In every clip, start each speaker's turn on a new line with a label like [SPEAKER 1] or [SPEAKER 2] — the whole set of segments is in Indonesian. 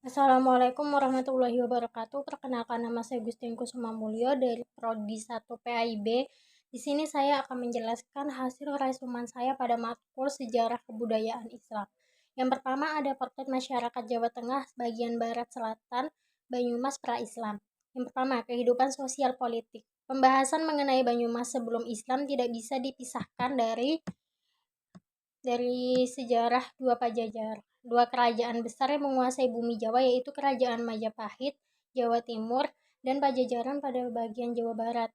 [SPEAKER 1] Assalamualaikum warahmatullahi wabarakatuh. Perkenalkan, nama saya Gustin Kusuma Mulyo dari Prodi 1 PAIB. Di sini saya akan menjelaskan hasil resuman saya pada matkul Sejarah Kebudayaan Islam. Yang pertama ada Portret Masyarakat Jawa Tengah bagian Barat Selatan, Banyumas Pra-Islam. Yang pertama, kehidupan sosial politik. Pembahasan mengenai Banyumas sebelum Islam tidak bisa dipisahkan dari sejarah dua kerajaan besar yang menguasai bumi Jawa, yaitu Kerajaan Majapahit Jawa Timur dan Pajajaran pada bagian Jawa Barat.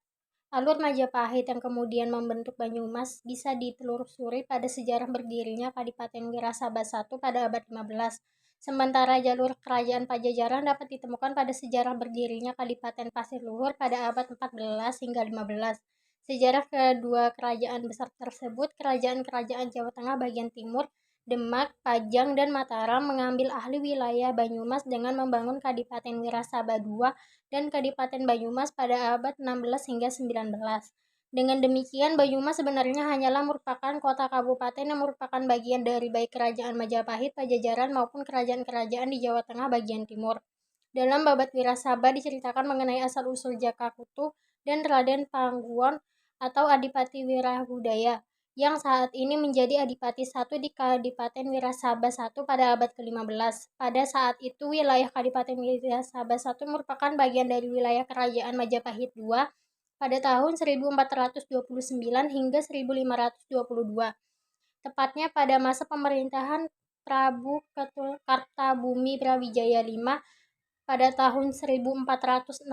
[SPEAKER 1] Alur Majapahit yang kemudian membentuk Banyumas bisa ditelusuri pada sejarah berdirinya Kadipaten Wirasaba I pada abad 15. Sementara jalur Kerajaan Pajajaran dapat ditemukan pada sejarah berdirinya Kadipaten Pasir Luhur pada abad 14 hingga 15. Sejarah kedua kerajaan besar tersebut, kerajaan-kerajaan Jawa Tengah bagian timur, Demak, Pajang, dan Mataram mengambil alih wilayah Banyumas dengan membangun Kadipaten Wirasaba II dan Kadipaten Banyumas pada abad 16 hingga 19. Dengan demikian, Banyumas sebenarnya hanyalah merupakan kota kabupaten yang merupakan bagian dari baik Kerajaan Majapahit, Pajajaran maupun kerajaan-kerajaan di Jawa Tengah bagian timur. Dalam babat Wirasaba diceritakan mengenai asal-usul Jakakutu dan Raden Pangguon atau Adipati Wirabudaya yang saat ini menjadi Adipati I di Kadipaten Wirasaba I pada abad ke-15. Pada saat itu wilayah Kadipaten Wirasaba I merupakan bagian dari wilayah Kerajaan Majapahit II pada tahun 1429 hingga 1522. Tepatnya pada masa pemerintahan Prabu Kartabumi Brawijaya V pada tahun 1468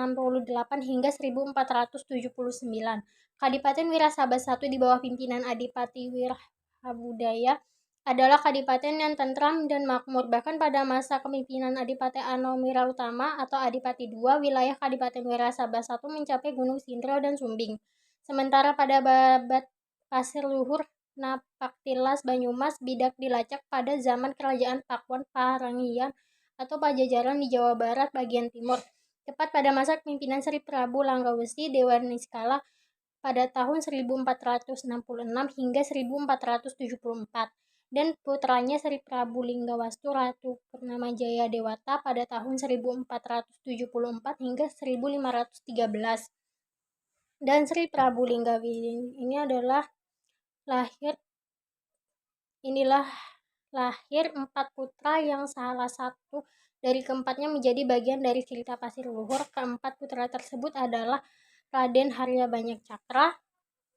[SPEAKER 1] hingga 1479. Kadipaten Wirasaba I di bawah pimpinan Adipati Wirabudaya adalah kadipaten yang tentram dan makmur. Bahkan pada masa kepemimpinan Adipati Anomira Utama atau Adipati II, wilayah Kadipaten Wirasaba I mencapai Gunung Sindro dan Sumbing. Sementara pada babat Pasir Luhur Napaktilas Banyumas bidak dilacak pada zaman Kerajaan Pakuan Parangian atau Pajajaran di Jawa Barat bagian timur, tepat pada masa kepemimpinan Sri Prabu Langgawesi Dewa Niskala pada tahun 1466 hingga 1474 dan putranya Sri Prabu Linggawastu Ratu Purnamajaya Dewata pada tahun 1474 hingga 1513. Dan Sri Prabu Linggawi ini lahir 4 putra yang salah satu dari keempatnya menjadi bagian dari cerita Pasir Luhur. Keempat putra tersebut adalah Raden Harya Banyak Cakra,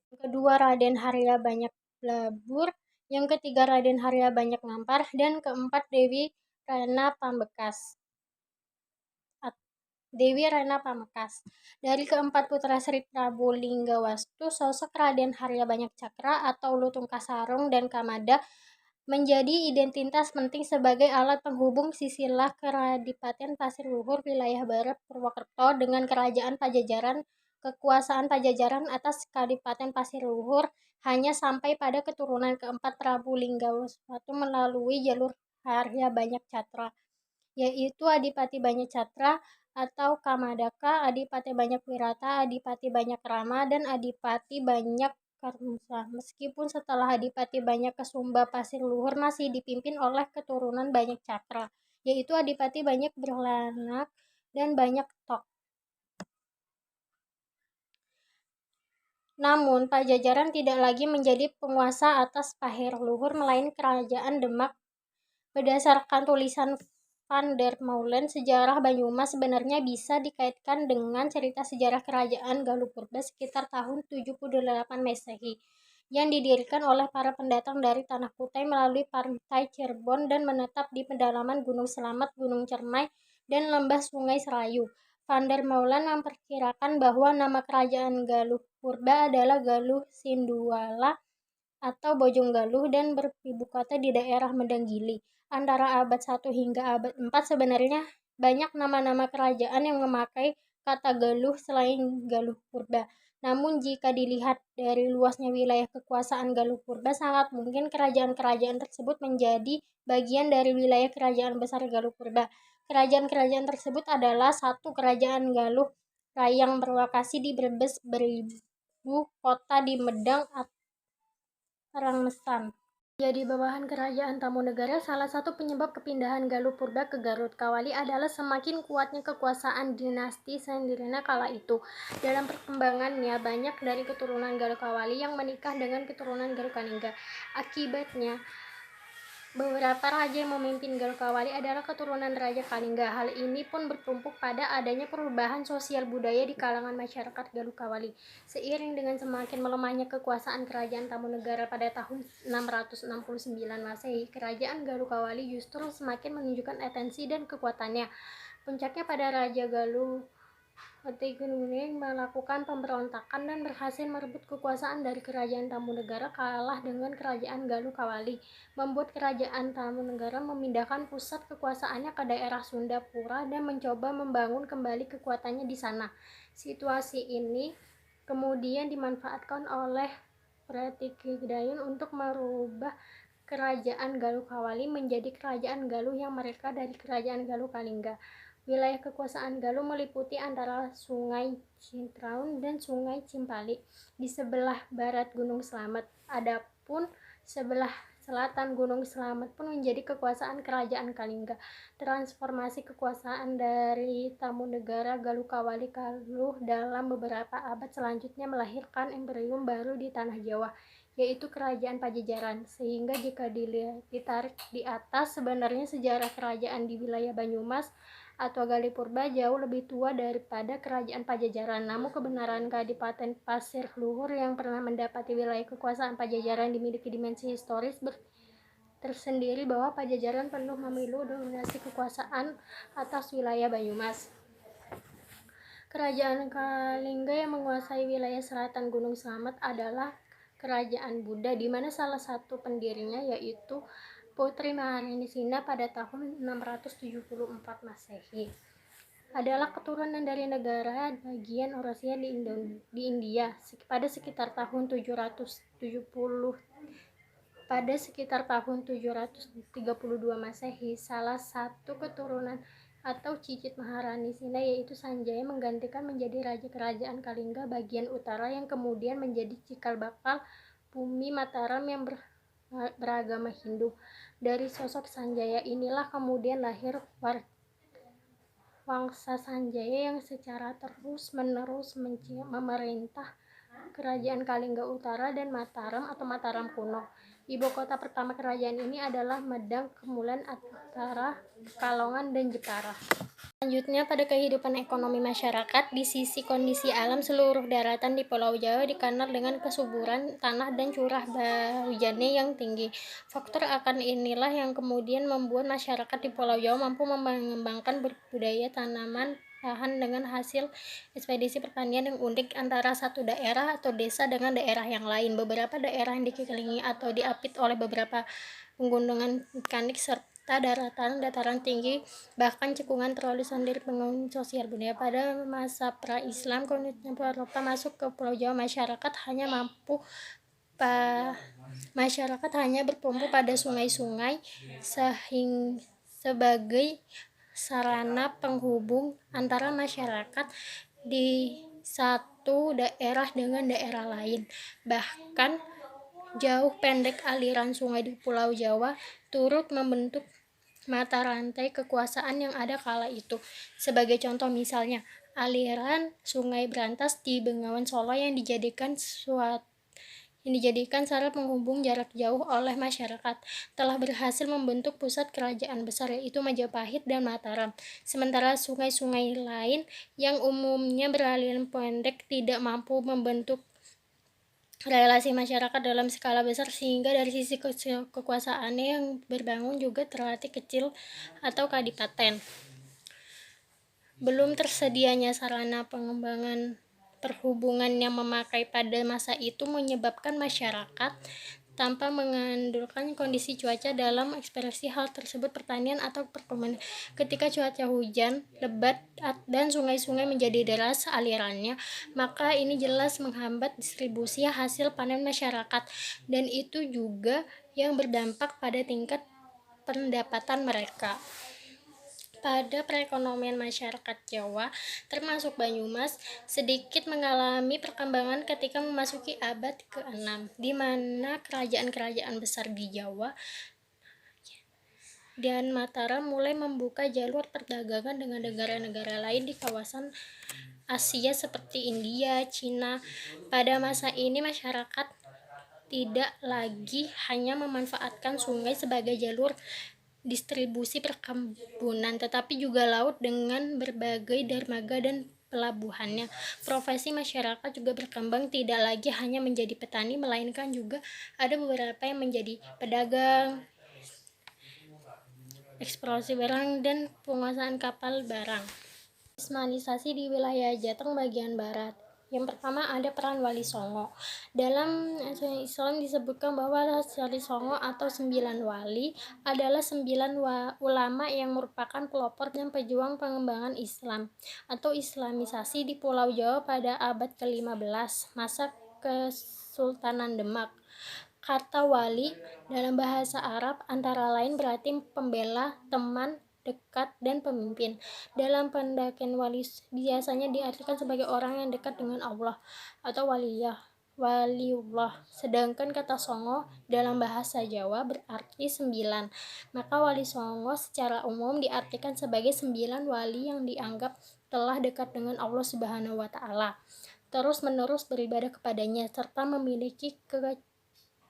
[SPEAKER 1] yang kedua Raden Harya Banyak Blabur, yang ketiga Raden Harya Banyak Ngampar, dan keempat Dewi Rana Pamekas. Dari keempat putra Sri Prabu Linggawastu, sosok Raden Harya Banyak Cakra atau Lutung Kasarung dan Kamada menjadi identitas penting sebagai alat penghubung silsilah Kadipaten Pasir Luhur wilayah Barat Purwokerto dengan Kerajaan Pajajaran. Kekuasaan Pajajaran atas Kadipaten Pasir Luhur hanya sampai pada keturunan keempat Prabu Linggawastu melalui jalur Harya Banyak Catra, yaitu Adipati Banyak Catra atau Kamadaka, Adipati Banyak Wirata, Adipati Banyak Rama, dan Adipati Banyak Karmusa. Meskipun setelah Adipati Banyak Kesumba Pasir Luhur masih dipimpin oleh keturunan Banyak Cakra, yaitu Adipati Banyak Berlanak dan Banyak Tok. Namun, Pajajaran tidak lagi menjadi penguasa atas Pasir Luhur, melainkan Kerajaan Demak. Berdasarkan tulisan Van der Meulen, sejarah Banyumas sebenarnya bisa dikaitkan dengan cerita sejarah Kerajaan Galuh Purba sekitar tahun 78 Masehi, yang didirikan oleh para pendatang dari Tanah Kutai melalui pantai Cirebon dan menetap di pedalaman Gunung Selamet, Gunung Cermai, dan lembah Sungai Serayu. Van der Meulen memperkirakan bahwa nama Kerajaan Galuh Purba adalah Galuh Sinduala atau Bojonggaluh dan beribukota di daerah Medanggili. Antara abad 1 hingga abad 4 sebenarnya banyak nama-nama kerajaan yang memakai kata Galuh selain Galuh Purba. Namun jika dilihat dari luasnya wilayah kekuasaan Galuh Purba, sangat mungkin kerajaan-kerajaan tersebut menjadi bagian dari wilayah kerajaan besar Galuh Purba. Kerajaan-kerajaan tersebut adalah satu Kerajaan Galuh yang berlokasi di Brebes, beribu kota di Medang, Rangmesan. Jadi bawahan kerajaan Tamunegara, salah satu penyebab kepindahan Galuh Purba ke Garut Kawali adalah semakin kuatnya kekuasaan dinasti Sandirena kala itu. Dalam perkembangannya, banyak dari keturunan Galuh Kawali yang menikah dengan keturunan Galuh Kaningga. Akibatnya, beberapa raja yang memimpin Galuh Kawali adalah keturunan Raja Kalingga. Hal ini pun bertumpuk pada adanya perubahan sosial budaya di kalangan masyarakat Galuh Kawali. Seiring dengan semakin melemahnya kekuasaan kerajaan Tamunegara pada tahun 669 Masehi, kerajaan Galuh Kawali justru semakin menunjukkan atensi dan kekuatannya. Puncaknya pada Raja Galuh Hatigengguling melakukan pemberontakan dan berhasil merebut kekuasaan dari kerajaan Tamunegara, kalah dengan kerajaan Galuh Kawali, membuat kerajaan Tamunegara memindahkan pusat kekuasaannya ke daerah Sunda Pura dan mencoba membangun kembali kekuatannya di sana. Situasi ini kemudian dimanfaatkan oleh Pratikigayun untuk merubah kerajaan Galuh Kawali menjadi kerajaan Galuh yang merdeka dari kerajaan Galuh Kalingga. Wilayah kekuasaan Galuh meliputi antara Sungai Cintraun dan Sungai Cimpali di sebelah barat Gunung Slamet. Adapun sebelah selatan Gunung Slamet pun menjadi kekuasaan kerajaan Kalingga. Transformasi kekuasaan dari Tamunegara Galuh Kawali Galuh dalam beberapa abad selanjutnya melahirkan imperium baru di tanah Jawa, yaitu kerajaan Pajajaran. Sehingga jika ditarik di atas, sebenarnya sejarah kerajaan di wilayah Banyumas atau Gali Purba jauh lebih tua daripada kerajaan Pajajaran. Namun kebenaran Kadipaten Pasir Luhur yang pernah mendapati wilayah kekuasaan Pajajaran dimiliki dimensi historis tersendiri bahwa Pajajaran penuh memilih dominasi kekuasaan atas wilayah Banyumas. Kerajaan Kalingga yang menguasai wilayah selatan Gunung Slamet adalah kerajaan Buddha, di mana salah satu pendirinya yaitu Putri Maharani Sina pada tahun 674 Masehi. Adalah keturunan dari negara bagian Eurasia di India pada sekitar tahun 770. Pada sekitar tahun 732 Masehi, salah satu keturunan atau cicit Maharani Sina yaitu Sanjaya menggantikan menjadi raja kerajaan Kalingga bagian utara yang kemudian menjadi cikal bakal bumi Mataram yang beragama Hindu. Dari sosok Sanjaya inilah kemudian lahir Wangsa Sanjaya yang secara terus-menerus memerintah kerajaan Kalingga Utara dan Mataram atau Mataram kuno. Ibu kota pertama kerajaan ini adalah Medang Kemulan antara Pekalongan dan Jepara. Selanjutnya, pada kehidupan ekonomi masyarakat, di sisi kondisi alam, seluruh daratan di Pulau Jawa dikenal dengan kesuburan tanah dan curah hujannya yang tinggi. Faktor akan inilah yang kemudian membuat masyarakat di Pulau Jawa mampu mengembangkan budaya tanaman tahan dengan hasil ekspedisi pertanian yang unik antara satu daerah atau desa dengan daerah yang lain. Beberapa daerah yang dikelilingi atau diapit oleh beberapa pegunungan vulkanik serta dataran tinggi, bahkan cekungan terlalu sendiri pengaruh sosial budaya. Pada masa pra-Islam, kolonialisme Eropa masuk ke Pulau Jawa, masyarakat hanya bertumpu pada sungai-sungai sebagai sarana penghubung antara masyarakat di satu daerah dengan daerah lain. Bahkan jauh pendek aliran sungai di Pulau Jawa turut membentuk mata rantai kekuasaan yang ada kala itu. Sebagai contoh misalnya, aliran Sungai Brantas di Bengawan Solo yang dijadikan syarat penghubung jarak jauh oleh masyarakat, telah berhasil membentuk pusat kerajaan besar yaitu Majapahit dan Mataram. Sementara sungai-sungai lain yang umumnya beraliran pendek tidak mampu membentuk relasi masyarakat dalam skala besar, sehingga dari sisi kekuasaannya yang berbangun juga terlatih kecil atau kadipaten. Belum tersedianya sarana pengembangan perhubungan yang memakai pada masa itu menyebabkan masyarakat tanpa mengandalkan kondisi cuaca dalam ekspresi hal tersebut pertanian atau perkebunan. Ketika cuaca hujan lebat dan sungai-sungai menjadi deras alirannya, maka ini jelas menghambat distribusi hasil panen masyarakat, dan itu juga yang berdampak pada tingkat pendapatan mereka. pada perekonomian masyarakat Jawa, termasuk Banyumas, sedikit mengalami perkembangan ketika memasuki abad ke-6, di mana kerajaan-kerajaan besar di Jawa dan Mataram mulai membuka jalur perdagangan dengan negara-negara lain di kawasan Asia seperti India, Cina. Pada masa ini masyarakat tidak lagi hanya memanfaatkan sungai sebagai jalur distribusi perkebunan, tetapi juga laut dengan berbagai dermaga dan pelabuhannya. Profesi masyarakat juga berkembang, tidak lagi hanya menjadi petani, melainkan juga ada beberapa yang menjadi pedagang, eksplorasi barang, dan penguasaan kapal barang. Islamnisasi di wilayah Jateng bagian barat. Yang pertama ada peran Wali Songo. Dalam Islam disebutkan bahwa Wali Songo atau 9 wali adalah 9 ulama yang merupakan pelopor dan pejuang pengembangan Islam atau Islamisasi di Pulau Jawa pada abad ke-15, masa Kesultanan Demak. Kata wali dalam bahasa Arab antara lain berarti pembela, teman, dekat, dan pemimpin. Dalam pendakian wali biasanya diartikan sebagai orang yang dekat dengan Allah atau waliullah. Sedangkan kata songo dalam bahasa Jawa berarti 9. Maka wali songo secara umum diartikan sebagai 9 wali yang dianggap telah dekat dengan Allah Subhanahu wa taala, terus menerus beribadah kepadanya, serta memiliki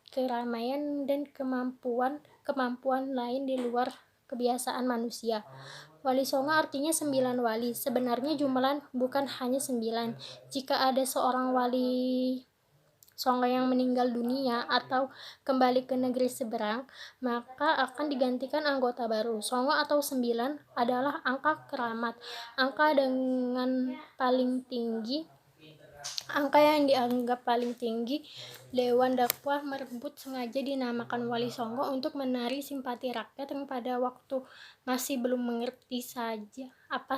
[SPEAKER 1] keramaian dan kemampuan lain di luar kebiasaan manusia. Wali Songo artinya 9 wali. Sebenarnya jumlah bukan hanya 9. Jika ada seorang wali Songo yang meninggal dunia atau kembali ke negeri seberang, maka akan digantikan anggota baru. Songo atau 9 adalah angka keramat, angka yang dianggap paling tinggi. Dewan Dakwah merebut sengaja dinamakan Wali Songo untuk menarik simpati rakyat yang pada waktu masih belum mengerti saja apa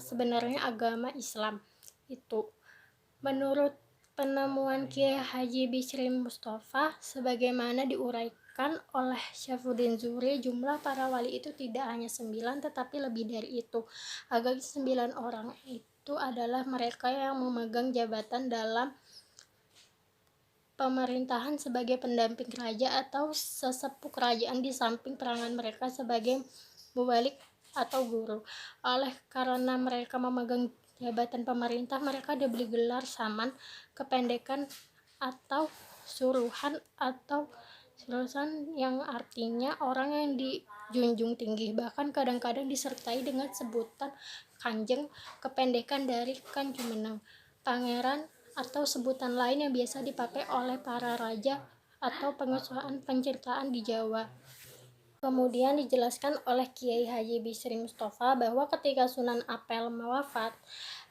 [SPEAKER 1] sebenarnya agama Islam itu. Menurut penemuan Kiai Haji Bisri Mustafa, sebagaimana diuraikan oleh Syafruddin Zuhri, jumlah para wali itu tidak hanya 9 tetapi lebih dari itu. Agak 9 orang itu adalah mereka yang memegang jabatan dalam pemerintahan sebagai pendamping raja atau sesepuh kerajaan, di samping perangan mereka sebagai mubalik atau guru. Oleh karena mereka memegang jabatan pemerintah, mereka diberi gelar saman, kependekan atau suruhan yang artinya orang yang dijunjung tinggi. Bahkan kadang-kadang disertai dengan sebutan kanjeng, kependekan dari Kan Jumeneng, pangeran, atau sebutan lain yang biasa dipakai oleh para raja atau pengusahaan penceritaan di Jawa. Kemudian dijelaskan oleh Kiai Haji Bisri Mustafa bahwa ketika Sunan Ampel wafat,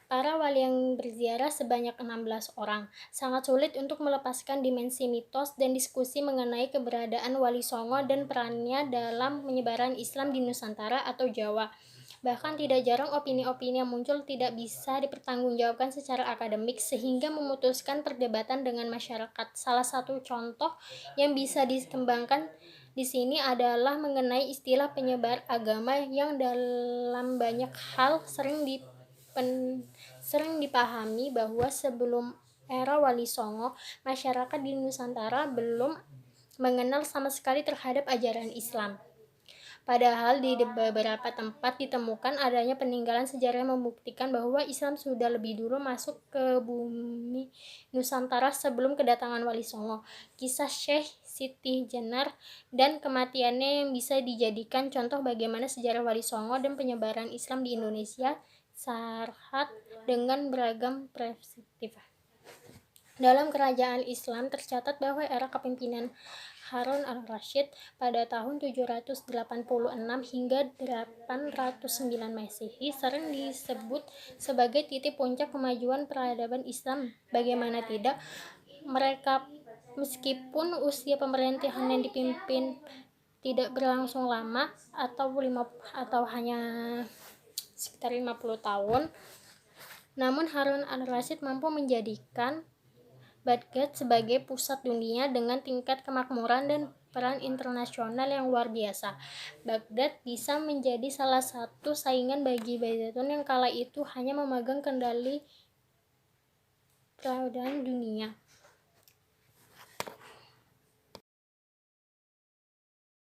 [SPEAKER 1] para wali yang berziarah sebanyak 16 orang. Sangat sulit untuk melepaskan dimensi mitos dan diskusi mengenai keberadaan Wali Songo dan perannya dalam penyebaran Islam di Nusantara atau Jawa. Bahkan tidak jarang opini-opini yang muncul tidak bisa dipertanggungjawabkan secara akademik sehingga memutuskan perdebatan dengan masyarakat. Salah satu contoh yang bisa dikembangkan di sini adalah mengenai istilah penyebar agama yang dalam banyak hal sering dipahami bahwa sebelum era Wali Songo, masyarakat di Nusantara belum mengenal sama sekali terhadap ajaran Islam. Padahal di beberapa tempat ditemukan adanya peninggalan sejarah yang membuktikan bahwa Islam sudah lebih dulu masuk ke bumi Nusantara sebelum kedatangan Wali Songo. Kisah Syekh Siti Jenar dan kematiannya yang bisa dijadikan contoh bagaimana sejarah Wali Songo dan penyebaran Islam di Indonesia syarat dengan beragam perspektif. Dalam kerajaan Islam tercatat bahwa era kepemimpinan Harun al-Rasyid pada tahun 786 hingga 809 Masehi sering disebut sebagai titik puncak kemajuan peradaban Islam. Bagaimana tidak, mereka meskipun usia pemerintahan yang dipimpin tidak berlangsung lama atau hanya sekitar 50 tahun, namun Harun al-Rasyid mampu menjadikan Baghdad sebagai pusat dunia dengan tingkat kemakmuran dan peran internasional yang luar biasa. Baghdad bisa menjadi salah satu saingan bagi Byzantium yang kala itu hanya memegang kendali peradaban dunia.